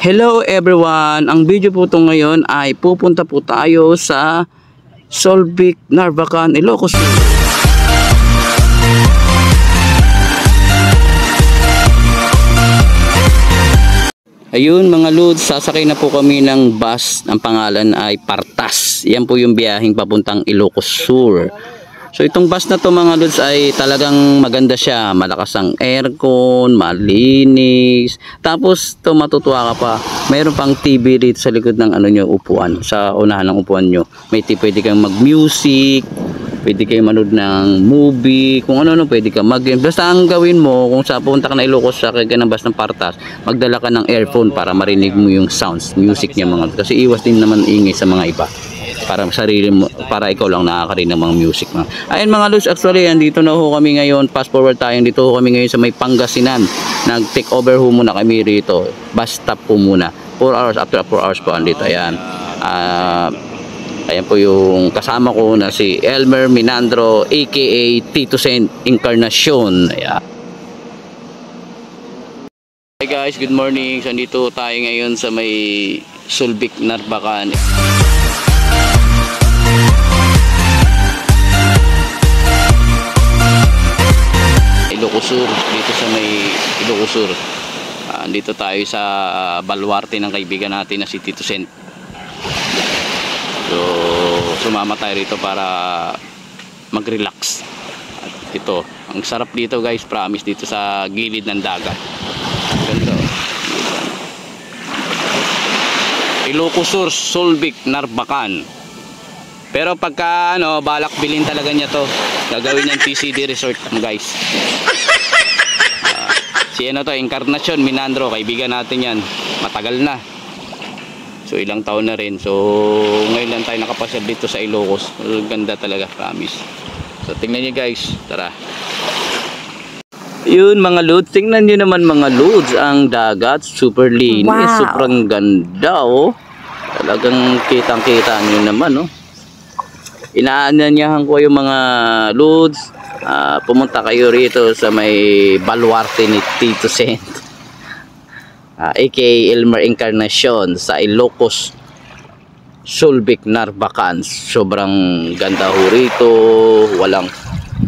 Hello everyone! Ang video po ito ngayon ay pupunta po tayo sa Solvic, Narvacan, Ilocos. Ayun mga lods, sasakay na po kami ng bus. Ang pangalan ay Partas. Yan po yung biyaheng papuntang Ilocos Sur. So itong bus na to mga lods ay talagang maganda siya. Malakas ang aircon, malinis. Tapos to matutuwa ka pa. Mayroon pang TV dito sa likod ng upuan. Sa unahan ng upuan nyo. Pwede kang mag-music. Pwede kayo manood ng movie, kung ano pwede ka mag-game. Basta ang gawin mo, kung sa punta ka na Ilocos sa kaya ng bus ng Partas, magdala ka ng earphone para marinig mo yung sounds, music niya mga. Kasi iwas din naman ingay sa mga iba. Para sarili mo, para ikaw lang nakakarinig ng mga music mga. Ayun mga lods, actually andito na ho kami ngayon, fast forward tayo, dito ho kami ngayon sa may Pangasinan. Nag-take over ho muna kami rito. Bus stop po muna. 4 hours, after 4 hours po andito. Ayan. Ayan po yung kasama ko na si Elmer Minandro aka Tito Saint Encarnacion. Ayan. Hi guys, good morning. So dito tayo ngayon sa may Solvic, Narvacan. Ilocos Sur, dito sa may Ilocos Sur. Dito tayo sa baluarte ng kaibigan natin na si Tito Saint. So, sumama tayo rito para mag-relax. At ito, ang sarap dito guys, promise, dito sa gilid ng dagat. Ganda. Ilocos Sur, Solvic, Narvacan. Pero pagka balak bilhin talaga niya to. Gagawin niyang TCD resort guys. Si Encarnacion Minandro, kaibigan natin yan. Matagal na. So ilang taon na rin. So ngayon lang tayo nakapasyal dito sa Ilocos. Ganda talaga, promise. So tingnan niyo guys, tara. Yun mga lods, tingnan niyo naman mga lods, ang dagat super linis, wow. Sobrang ganda oh. Talagang kitang-kita niyo naman oh. Inaanyayahan ko yung mga lods, pumunta kayo rito sa may baluarte ni Tito Saint. aka Elmer Encarnacion sa Ilocos, Solvic, Narvacan. Sobrang ganda ho rito, walang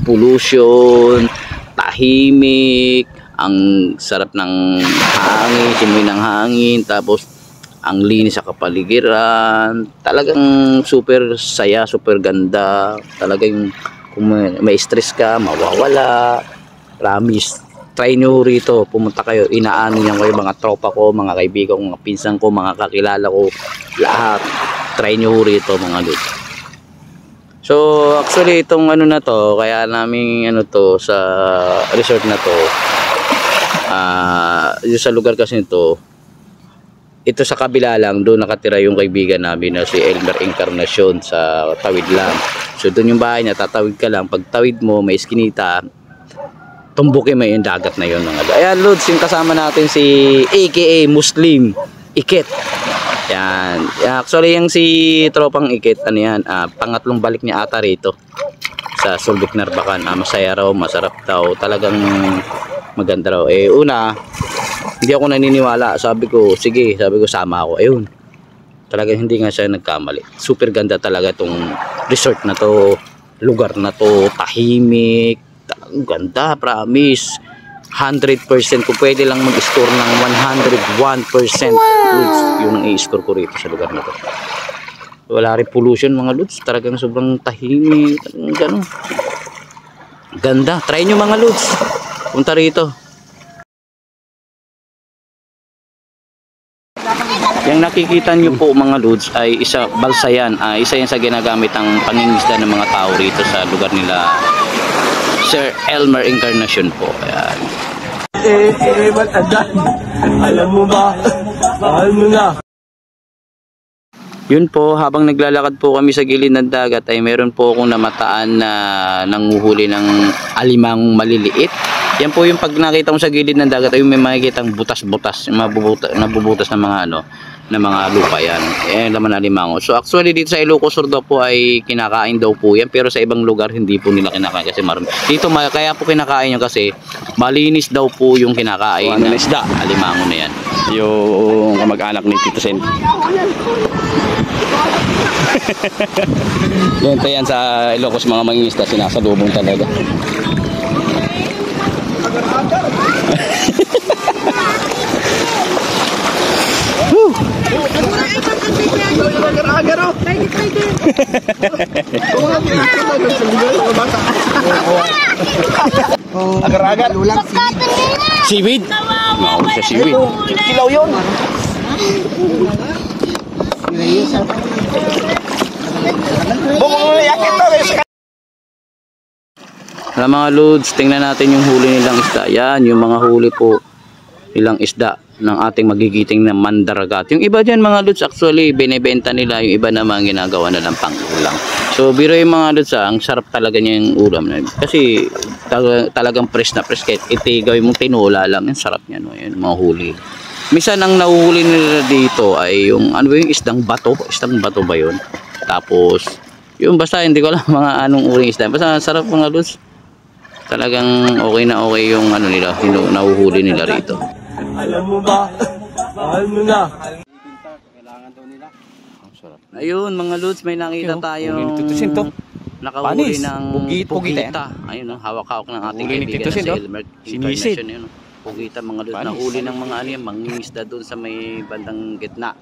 pollution, tahimik, ang sarap ng hangin, simoy ng hangin, tapos ang linis sa kapaligiran. Talagang super saya, super ganda. Talagang kung may stress ka, mawawala. Promise. Try nyo rito, pumunta kayo, inaano niyan kayo, mga tropa ko, mga kaibigan ko, mga pinsan ko, mga kakilala ko, lahat. Try nyo rito mga lods. So actually itong na to, kaya namin to sa resort na to, yung sa lugar kasi nito, ito sa kabila lang, doon nakatira yung kaibigan namin na si Elmer Encarnacion, sa tawid lang. So doon yung bahay niya, tatawid ka lang, pag tawid mo may iskinita, tumbukin mo yung dagat na yun mga. Ayan lods, yung kasama natin si aka Muslim Ikit. Yan. Actually yung si tropang Ikit, pangatlong balik niya ata rito sa Solvic, Narvacan. Masaya raw, masarap daw, talagang maganda raw. Una, hindi ako naniniwala. Sabi ko sama ako. Ayun, talagang hindi nga siya nagkamali. Super ganda talaga tong resort na to, lugar na to, tahimik. Ang ganda, promise. 100% kung pwede lang mag-score ng 101%. Wow. Yun ang i-score ko rito sa lugar na to. Wala rin pollution mga lods. Talagang sobrang tahimik. Ganun. Ganda. Try nyo mga lods. Punta rito. Yung nakikita nyo po mga lods ay balsa yan. Isa yan sa ginagamit ang pangingisda ng mga tao rito sa lugar nila Sir Elmer Encarnacion po. Ayan. Alam mo ba? Mahal mo na. Yun po, habang naglalakad po kami sa gilid ng dagat ay meron po akong namataan na nanguhuli ng alimang maliliit. Yan po yung pag nakita mo sa gilid ng dagat ay may makikitang butas-butas, nabubutas ng mga na mga lupa yan. Laman na limango. So actually dito sa Ilocos Sur daw po ay kinakain daw po yan, pero sa ibang lugar hindi po nila kinakain kasi marami. Dito kaya po kinakain yan kasi malinis daw po yung kinakain na isda, alimango na yan. yung kamag-anak ni Tito Sen. Ganito yan sa Ilocos, mga mangingisda, sinasalubong talaga. Agar-agar. Seaweed. Mahuli sa seaweed. Kilaw yun. Wala mga loads, tingnan natin yung huli nilang isda. Yan, yung mga huli po nilang isda ng ating magigiting na mandaragat. Yung iba dyan mga loads, actually binibenta nila. Yung iba naman ginagawa na lang pang-ulam. So biro yung mga loads, ang sarap talaga niya yung ulam. Kasi talagang fresh na fresh. Kahit itigawin mong tinula lang, yung sarap niya. No? Yung mga huli. Minsan ang nahuhuli nila dito ay yung ano ba yung isdang bato. Isdang bato ba yun? Tapos yung basta hindi ko alam mga anong uling isda. Basta sarap mga loads. Talagang okay na okay yung ano nila, yung nahuhuli nila rito. Alam mo ba? Mahal mo na. Kailangan daw nila. Ang sarap. Ayun mga loads, may nakita tayong nakahuli ng pugita. Ayun, hawak-hawak ng ating kaibigan na si Elmer Encarnacion. Yun, pugita mga loads, nahuli ng mga ano yan, mangingisda doon sa may bandang gitna.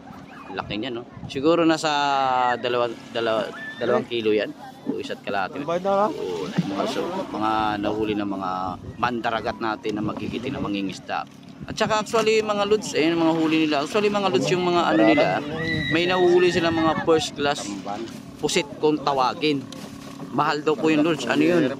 Laki niya, no? Siguro nasa 2 kilo yan. O isa't kalahati. So, mga nahuli ng mga mandaragat natin na magigiti na mangingisda. At saka actually mga loads, ayun mga huli nila. Actually mga loads yung mga ano nila, may nahuhuli sila mga first class pusit kung tawagin. Mahal daw po yung loads. Ano yun?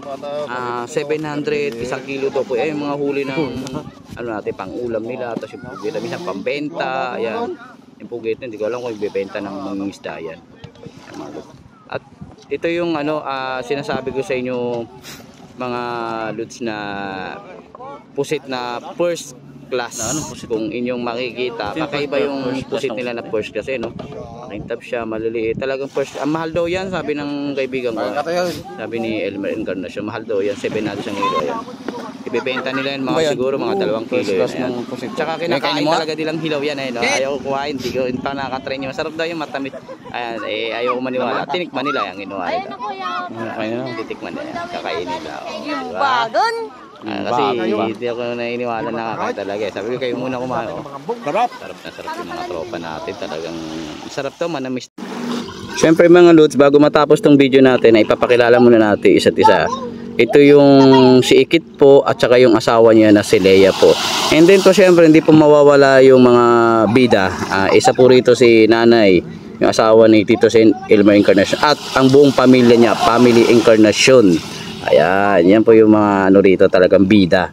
700 isang kilo daw po. Ayun mga huli ng ano natin, pang ulam nila. Tapos yung pugita, minsan pambenta. Ayan. Yung pugita, hindi ko alam kung ibebenta ng mangingisda yan. At ito yung ano sinasabi ko sa inyo mga loads na pusit na first class. Kung inyong makikita, kakaiba yung pusit nila na first class no. Makintab siya, maliliit. Talagang first. Ang mahal daw yan, sabi ng kaibigan ko. Sabi ni Elmer Encarnacion, mahal daw yan, 700 isang kilo yan. Ibebenta nila yan mga siguro mga 2 kilo yan. Tsaka kinakain talaga nilang hilaw yan no. Ayaw ko kuhain, hindi ko pa nakaka-try niya. Masarap daw yung matamit. Ayan, ayaw ko maniwala. Tinikman nila yung ginawa nila. Titikman nila, kakain nila. Yung bagon. Kasi hindi ako naniniwala na kakain talaga. Sabi ko kayo muna kumain. Sarap na sarap yung mga tropa natin. Talagang sarap to, manamis. Siyempre mga loads, bago matapos tong video natin, ay ipapakilala muna natin isa't isa. Ito yung si Ikit po at saka yung asawa niya na si Leia po. And then po siyempre hindi po mawawala yung mga bida. Isa po rito si Nanay, yung asawa ni Tito Sen, Elmer Encarnacion. At ang buong pamilya niya, Family Encarnacion. Ayan, yan po yung mga ano rito, talagang bida.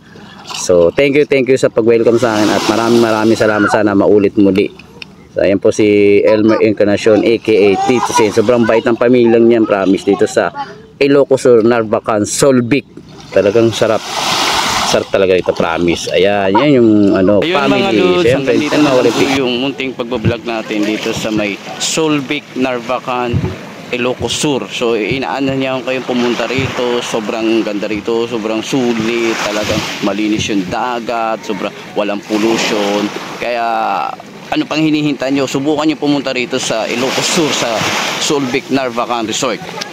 So thank you sa pag-welcome sa akin. At maraming salamat, sana maulit muli. So ayan po si Elmer Encarnacion aka Tito Sen. Sobrang bait ng pamilyang niyan, promise, dito sa Ilocos Sur, Narvacan, Solbic. Talagang sarap. Sarap talaga ito, promise. Ayan, yan yung ano, ayun, family. Mga loads, siyempre, dito na yung munting pagbablog natin dito sa may Solbic, Narvacan, Ilocos Sur. So inaanan niya kayong pumunta rito. Sobrang ganda rito, sobrang sulit, talagang malinis yung dagat, sobrang walang pollution. Kaya ano pang hinihintay nyo? Subukan nyo pumunta rito sa Ilocos Sur, sa Solbic, Narvacan Resort.